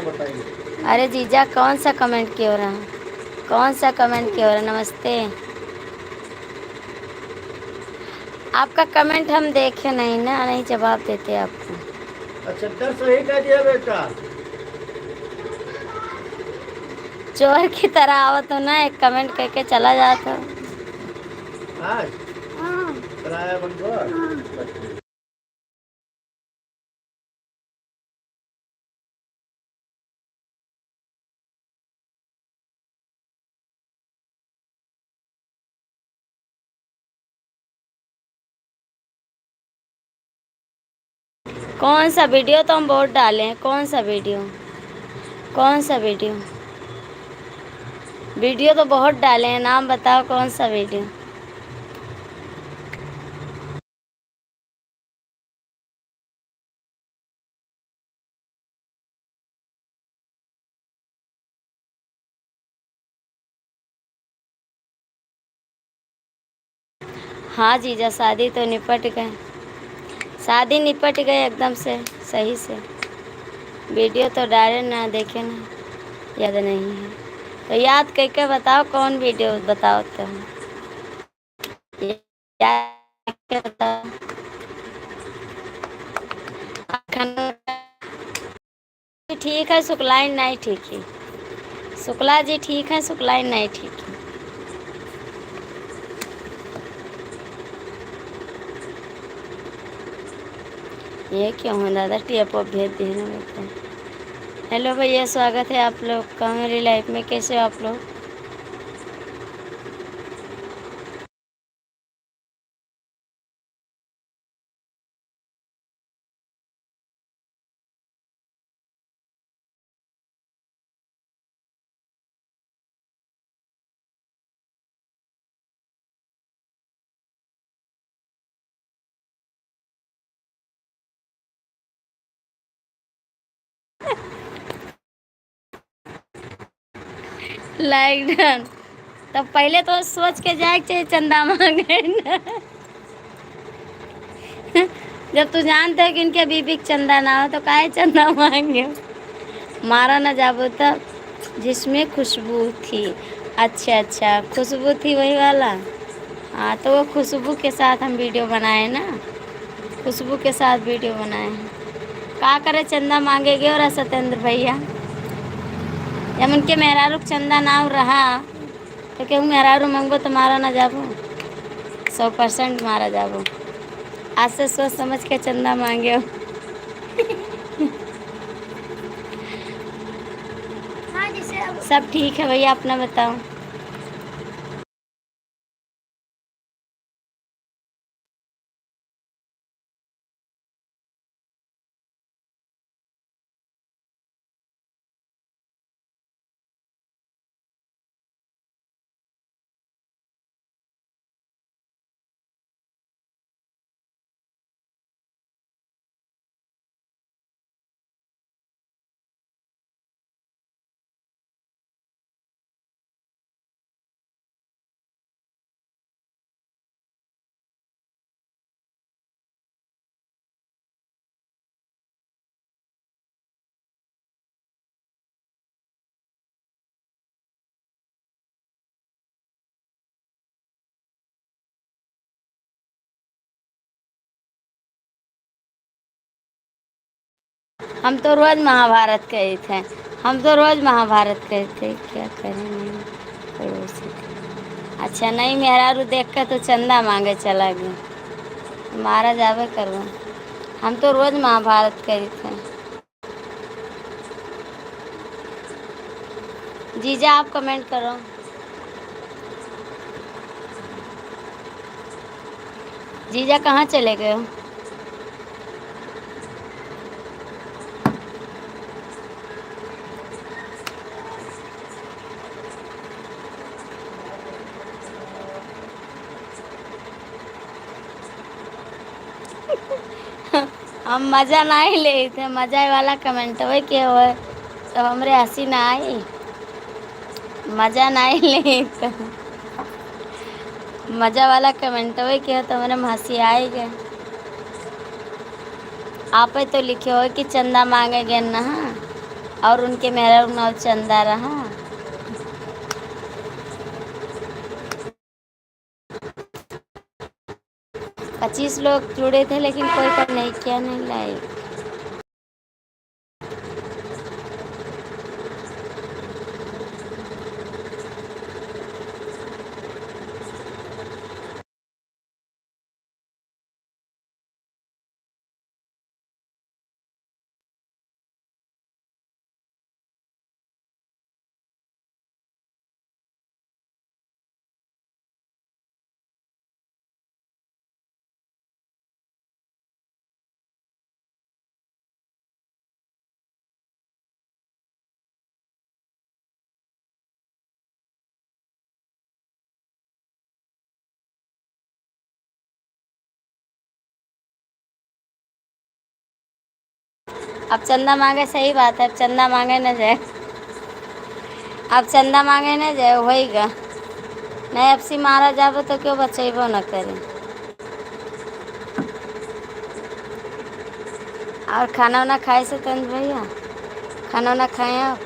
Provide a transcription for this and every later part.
बताइए। अरे जीजा कौन सा कमेंट किया हो रहा है? कौन सा कमेंट किया हो रहा है? नमस्ते। आपका कमेंट हम देखे नहीं ना, नहीं जवाब देते आपको। अच्छा दर सही कह दिया बेटा। चोर की तरह आवत हो ना, एक कमेंट करके चला जाता। आज किराया बंद। कौन सा वीडियो? तो हम बहुत डाले हैं। कौन सा वीडियो? कौन सा वीडियो? वीडियो तो बहुत डाले हैं, नाम बताओ कौन सा वीडियो। हाँ जीजा, शादी तो निपट गए। शादी निपट गई एकदम से, सही से। वीडियो तो डाले ना, देखे ना, याद नहीं है। तो याद करके बताओ कौन वीडियो, बताओ तो। याद करके बताओ। खाना ठीक है, शुक्लाइन नहीं ठीक है। शुक्ला जी ठीक है, शुक्लाइन नहीं ठीक है। ये क्यों है दादा? टीएप भेज देना बेटा। हेलो भैया, स्वागत है आप लोग का मेरी लाइफ में। कैसे हो आप लोग? Like done. तब पहले तो सोच के जाए चाहिए चंदा मांगे ना। जब तू जानते हो कि इनके बीबी के चंदा ना हो तो काहे चंदा मांगे? मारा ना जाबो तब। जिसमें खुशबू थी। अच्छा अच्छा, खुशबू थी वही वाला। हाँ, तो वो खुशबू के साथ हम वीडियो बनाए ना। खुशबू के साथ वीडियो बनाए हैं। का करे, चंदा मांगेगे और सत्येंद्र भैया। जब उनके मेहरारू के चंदा ना रहा तो क्यों मेहरारू मांगबो तो मारा ना जाबो। 100% मारा जाबो। आज से सोच समझ के चंदा मांगे हो। सब ठीक है भैया, अपना बताओ। हम तो रोज महाभारत कहे थे। हम तो रोज महाभारत कहे थे, क्या करें पड़ोसी। अच्छा नहीं, मेहरारू देख कर तो चंदा मांगे चला गया। मारा जावे करवा। हम तो रोज महाभारत कहे थे। जीजा आप कमेंट करो। जीजा कहाँ चले गए हो? हम मजा नहीं ले थे, मजा वाला कमेंट वही के हो तब हमरे हंसी ना आई। मजा नहीं ले तो मजा वाला कमेंट वही के हो तो हमारे हंसी आई गए। आप तो लिखे हो कि चंदा मांगे गए ना। और उनके मेरा नाम चंदा रहा। 25 लोग जुड़े थे लेकिन कोई पर नहीं किया, नहीं लाइक। अब चंदा मांगे, सही बात है, अब चंदा मांगे न जाए, अब चंदा मांगे न जाए होएगा नहीं। अब सी मारा जाबो तो क्यों बचेबो न करे। और खाना वाना खाए से तंज भैया, खाना वाना खाए आप?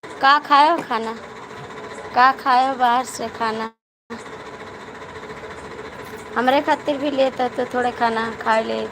का खाए हो खाना, का खाए हो बाहर से खाना? हमरे खातिर भी लेता तो थोड़े खाना खा ले।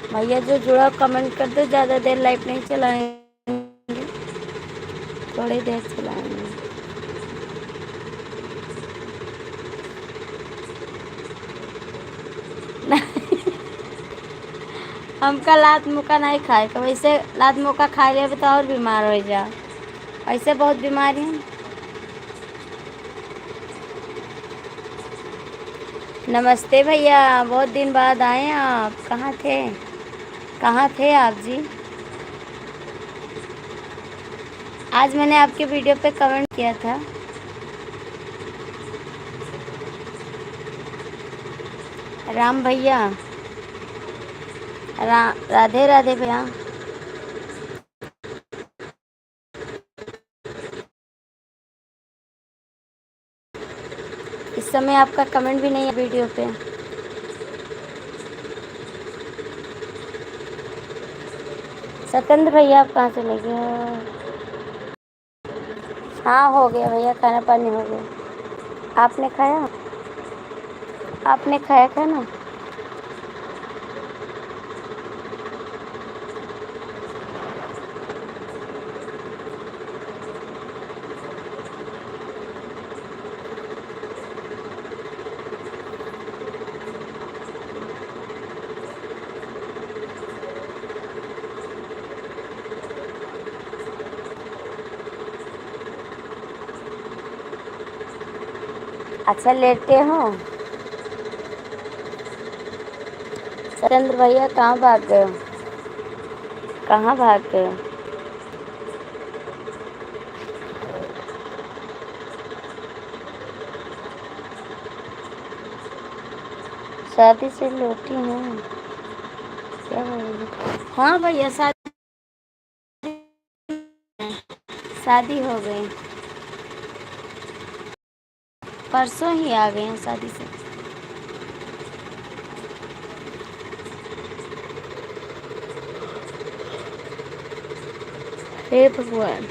भैया जो जुड़ा कमेंट कर दो, ज़्यादा देर लाइव नहीं चलाएंगे, थोड़ी देर चलाएंगे। हमका लात मुका नहीं खाए का, वैसे लात मुका खा ले तो और बीमार हो जा, ऐसे बहुत बीमारी है। नमस्ते भैया, बहुत दिन बाद आए आप, कहाँ थे, कहाँ थे आप जी? आज मैंने आपके वीडियो पे कमेंट किया था। राम भैया, राधे राधे भैया। इस समय आपका कमेंट भी नहीं है वीडियो पे। सत्येंद्र भैया आप कहाँ चले गए? हाँ हो गया भैया, खाना पानी हो गया। आपने खाया, आपने खाया खाना? अच्छा लेटे हो? सत्येंद्र भैया कहाँ भाग गए हो, कहाँ भाग गए हो? शादी से लौटी हूँ, क्या बोलूं? हाँ भैया शादी शादी हो गई, परसों ही आ गए हैं शादी से। हे भगवान।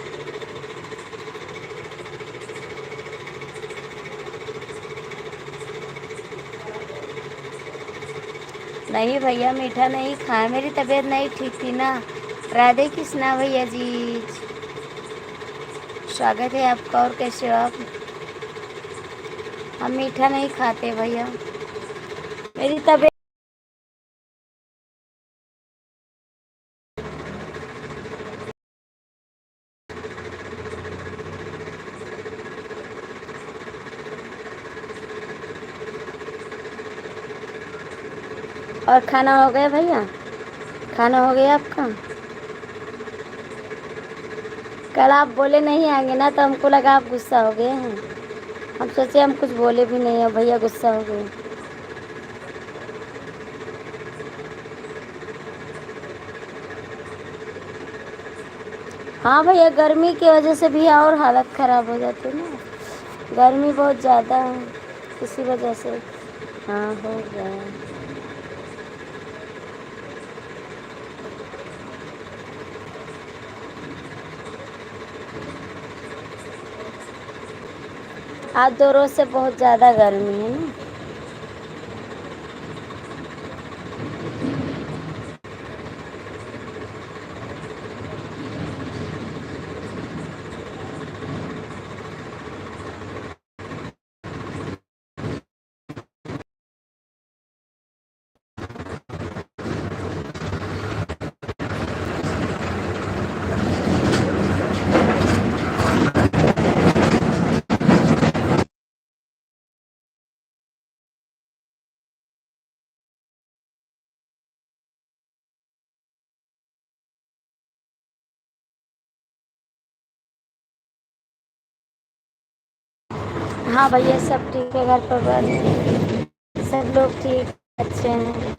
नहीं भैया, मीठा नहीं खाए, मेरी तबीयत नहीं ठीक थी ना। राधे कृष्णा भैया जी, स्वागत है आपका। और कैसे हो आप? हम मीठा नहीं खाते भैया, मेरी तबीयत। और खाना हो गया भैया? खाना हो गया आपका? कल आप बोले नहीं आएंगे ना, तो हमको लगा आप गुस्सा हो गए हैं। हम सोचे हम कुछ बोले भी नहीं, और भैया गुस्सा हो गए। हाँ भैया, गर्मी की वजह से भी और हालत ख़राब हो जाती है ना, गर्मी बहुत ज़्यादा है, इसी वजह से। हाँ हो गया। आज 2 रोज से बहुत ज़्यादा गर्मी है ना। हाँ भैया, सब ठीक है, घर परिवार में सब लोग ठीक अच्छे हैं।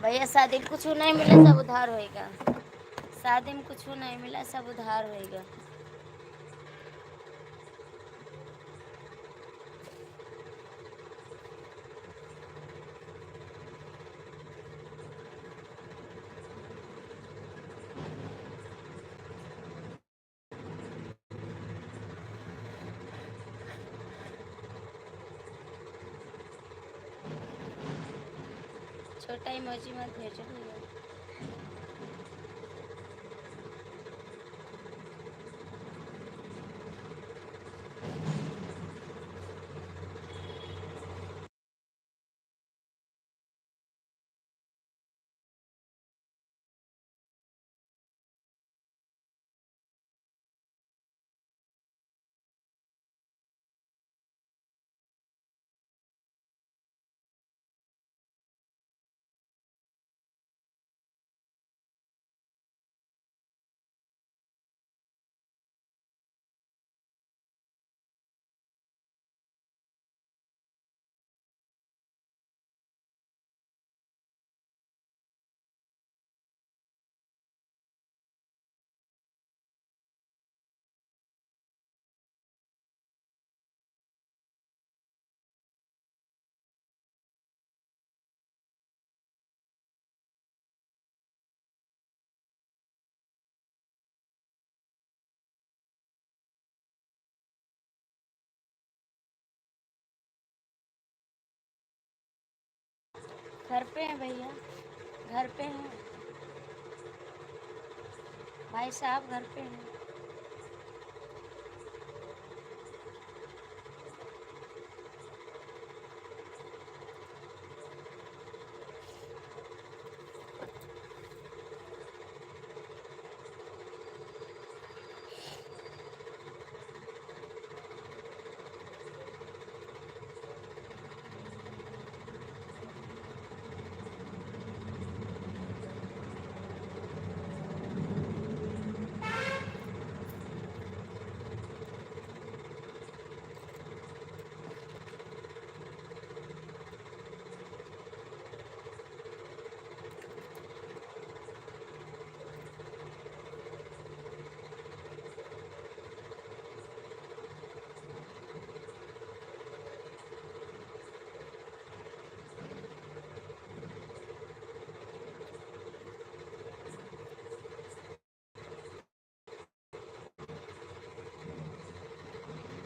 भैया शादी में कुछ नहीं मिला, सब उधार होएगा। शादी में कुछ नहीं मिला, सब उधार होएगा। छोटा इमोजी मत भेजो भैया। घर पे हैं भैया, घर पे हैं भाई साहब, घर पे हैं।